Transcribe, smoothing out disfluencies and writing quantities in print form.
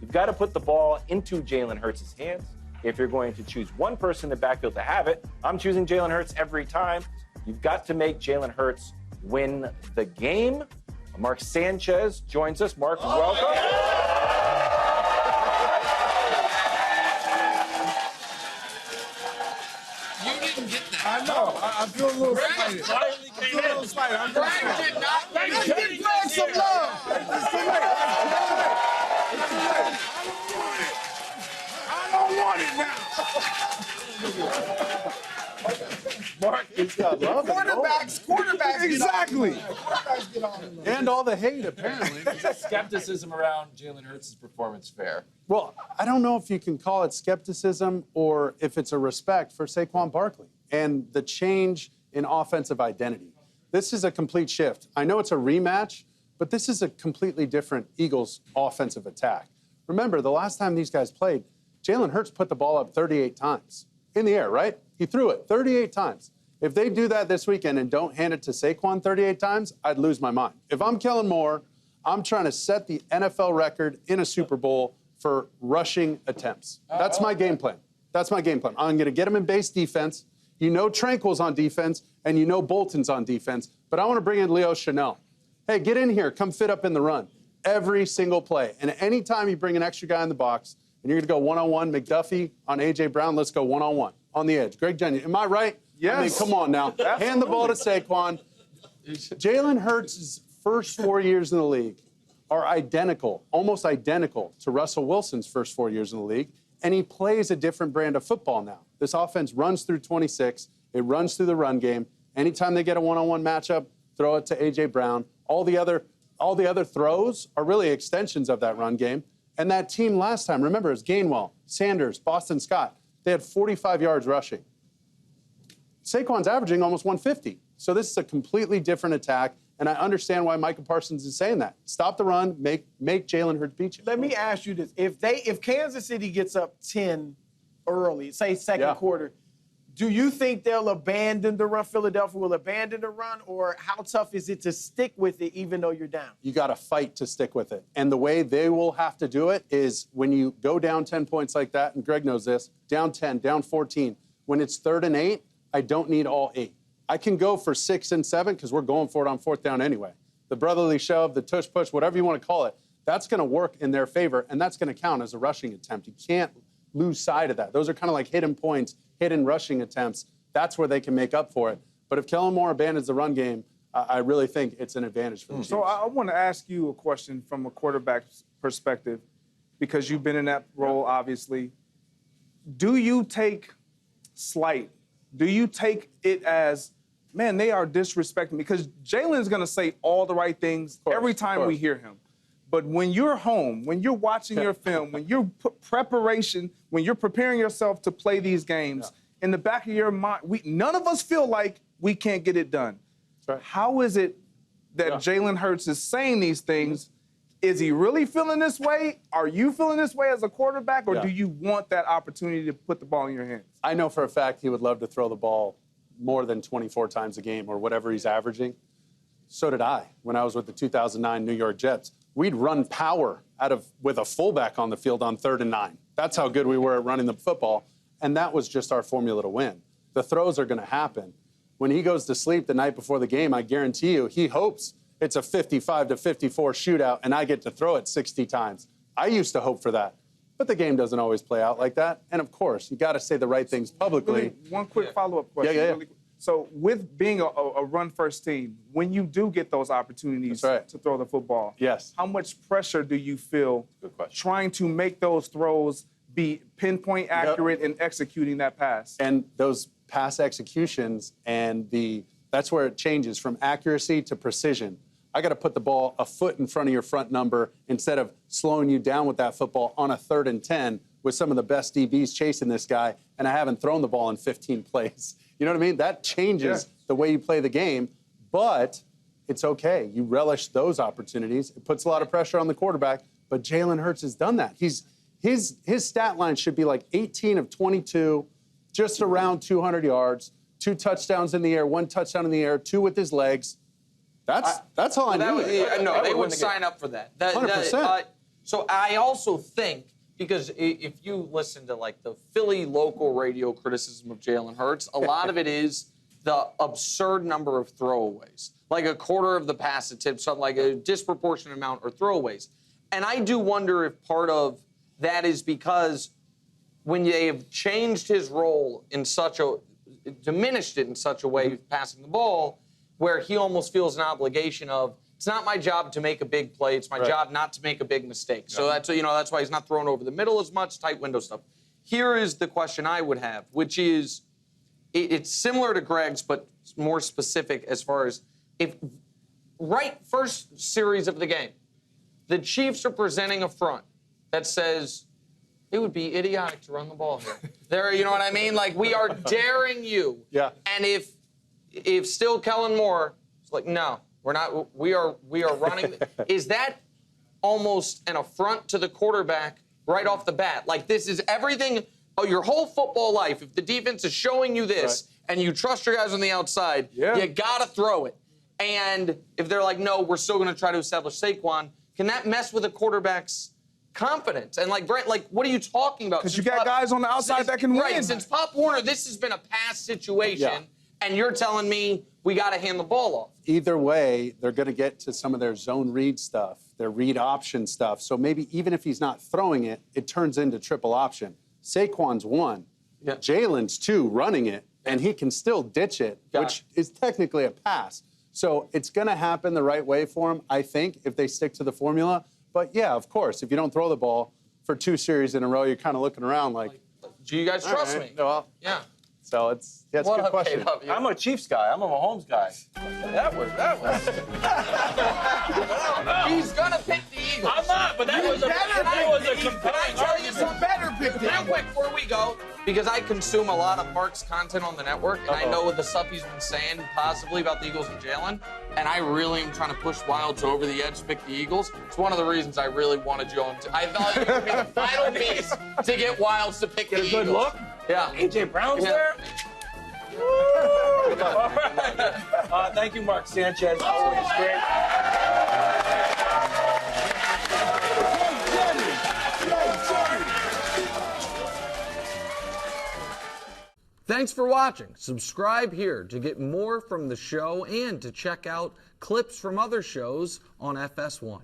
You've got to put the ball into Jalen Hurts' hands. If you're going to choose one person in the backfield to have it, I'm choosing Jalen Hurts every time. You've got to make Jalen Hurts win the game. Mark Sanchez joins us. Mark, welcome. You didn't get that. I know. I feel a little excited. I feel a little excited. I'm just Greg did not. Give Greg some love. It's too late. I don't want it now. Mark, it's got love. Quarterbacks. Exactly. Quarterbacks get all the love. And all the hate, apparently. Skepticism around Jalen Hurts' performance fair. Well, I don't know if you can call it skepticism or if it's a respect for Saquon Barkley and the change in offensive identity. This is a complete shift. I know it's a rematch, but this is a completely different Eagles offensive attack. Remember, the last time these guys played, Jalen Hurts put the ball up 38 times in the air, right? He threw it 38 times. If they do that this weekend and don't hand it to Saquon 38 times, I'd lose my mind. If I'm Kellen Moore, I'm trying to set the NFL record in a Super Bowl for rushing attempts. That's my game plan. That's my game plan. I'm going to get him in base defense. You know Tranquil's on defense, and you know Bolton's on defense, but I want to bring in Leo Chanel. Hey, get in here. Come fit up in the run. Every single play. And anytime you bring an extra guy in the box, and you're going to go one-on-one, McDuffie on A.J. Brown, let's go one-on-one on the edge. Greg Jennings, am I right? Yes. I mean, come on now. Hand the ball to Saquon. Jalen Hurts' first 4 years in the league are identical, almost identical to Russell Wilson's first 4 years in the league, and he plays a different brand of football now. This offense runs through 26. It runs through the run game. Anytime they get a one-on-one matchup, throw it to A.J. Brown. All the other throws are really extensions of that run game. And that team last time, remember, it was Gainwell, Sanders, Boston Scott. They had 45 yards rushing. Saquon's averaging almost 150. So this is a completely different attack, and I understand why Micah Parsons is saying that. Stop the run, make Jalen Hurts beat you. Let me ask you this. If Kansas City gets up 10 early, say second quarter, do you think they'll abandon the run? Philadelphia will abandon the run, or how tough is it to stick with it even though you're down? You got to fight to stick with it. And the way they will have to do it is when you go down 10 points like that, and Greg knows this, down 10, down 14, when it's 3rd and 8, I don't need all 8. I can go for 6 and 7 because we're going for it on 4th down anyway. The brotherly shove, the tush push, whatever you want to call it, that's going to work in their favor, and that's going to count as a rushing attempt. You can't lose sight of that. Those are kind of like hidden points, hidden rushing attempts. That's where they can make up for it. But if Kellen Moore abandons the run game, I really think it's an advantage for the Chiefs. So I want to ask you a question from a quarterback's perspective, because you've been in that role, obviously. Do you take slight? Do you take it as, man, they are disrespecting me? Because Jalen is going to say all the right things every time we hear him. But when you're home, when you're watching your film, when you're when you're preparing yourself to play these games, in the back of your mind, none of us feel like we can't get it done. Right. How is it that Jalen Hurts is saying these things? Is he really feeling this way? Are you feeling this way as a quarterback, or do you want that opportunity to put the ball in your hands? I know for a fact he would love to throw the ball more than 24 times a game or whatever he's averaging. So did I when I was with the 2009 New York Jets. We'd run power with a fullback on the field on 3rd and 9. That's how good we were at running the football, and that was just our formula to win. The throws are going to happen. When he goes to sleep the night before the game, I guarantee you he hopes it's a 55-54 shootout and I get to throw it 60 times. I used to hope for that, but the game doesn't always play out like that. And, of course, you got to say the right things publicly. Really, one quick follow-up question. Really. So with being a run-first team, when you do get those opportunities to throw the football, how much pressure do you feel trying to make those throws be pinpoint accurate in executing that pass? And those pass executions that's where it changes from accuracy to precision. I got to put the ball a foot in front of your front number instead of slowing you down with that football on a 3rd and 10 with some of the best DBs chasing this guy, and I haven't thrown the ball in 15 plays. You know what I mean? That changes the way you play the game, but it's okay. You relish those opportunities. It puts a lot of pressure on the quarterback, but Jalen Hurts has done that. His stat line should be like 18 of 22, just around 200 yards, 2 touchdowns in the air, 1 touchdown in the air, 2 with his legs. That's all I need. No, they would sign up for that. 100%. So I also think, because if you listen to like the Philly local radio criticism of Jalen Hurts, a lot of it is the absurd number of throwaways. Like a quarter of the pass attempts, something like a disproportionate amount are throwaways. And I do wonder if part of that is because when they have changed his role in diminished it in such a way, passing the ball, where he almost feels an obligation of, it's not my job to make a big play, it's my job not to make a big mistake. So that's why he's not thrown over the middle as much, tight window stuff. Here is the question I would have, which is, it's similar to Greg's, but more specific as far as if first series of the game, the Chiefs are presenting a front that says it would be idiotic to run the ball here. You know what I mean? Like, we are daring you. Yeah. And if still Kellen Moore is like, no, we're not. We are running. Is that almost an affront to the quarterback right off the bat? Like, this is everything. Oh, your whole football life, if the defense is showing you this and you trust your guys on the outside, you got to throw it. And if they're like, no, we're still going to try to establish Saquon, can that mess with a quarterback's confidence? And like, Brent, like, what are you talking about? Because you got guys on the outside that can win. Right, since Pop Warner, this has been a pass situation, and you're telling me we got to hand the ball off. Either way, they're going to get to some of their zone read stuff, their read option stuff. So maybe even if he's not throwing it, it turns into triple option. Saquon's 1. Yeah. Jalen's 2 running it, and he can still ditch it, which is technically a pass. So it's going to happen the right way for him, I think, if they stick to the formula. But, yeah, of course, if you don't throw the ball for 2 series in a row, you're kind of looking around like, do you guys trust me? Well, yeah. So it's a good question. I'm a Chiefs guy. I'm a Mahomes guy. That was. He's gonna pick the Eagles. I'm not, but that was a compelling. Can I tell you some better pick? Real quick before we go, because I consume a lot of Mark's content on the network, and I know the stuff he's been saying possibly about the Eagles and Jalen, and I really am trying to push Wilds over the edge to pick the Eagles. It's one of the reasons I really wanted you on. I thought it would be the final piece to get Wilds to pick the Eagles. Good look. Yeah. AJ Brown's there. All right. Thank you, Mark Sanchez. Always great. Thanks for watching. Subscribe here to get more from the show and to check out clips from other shows on FS1.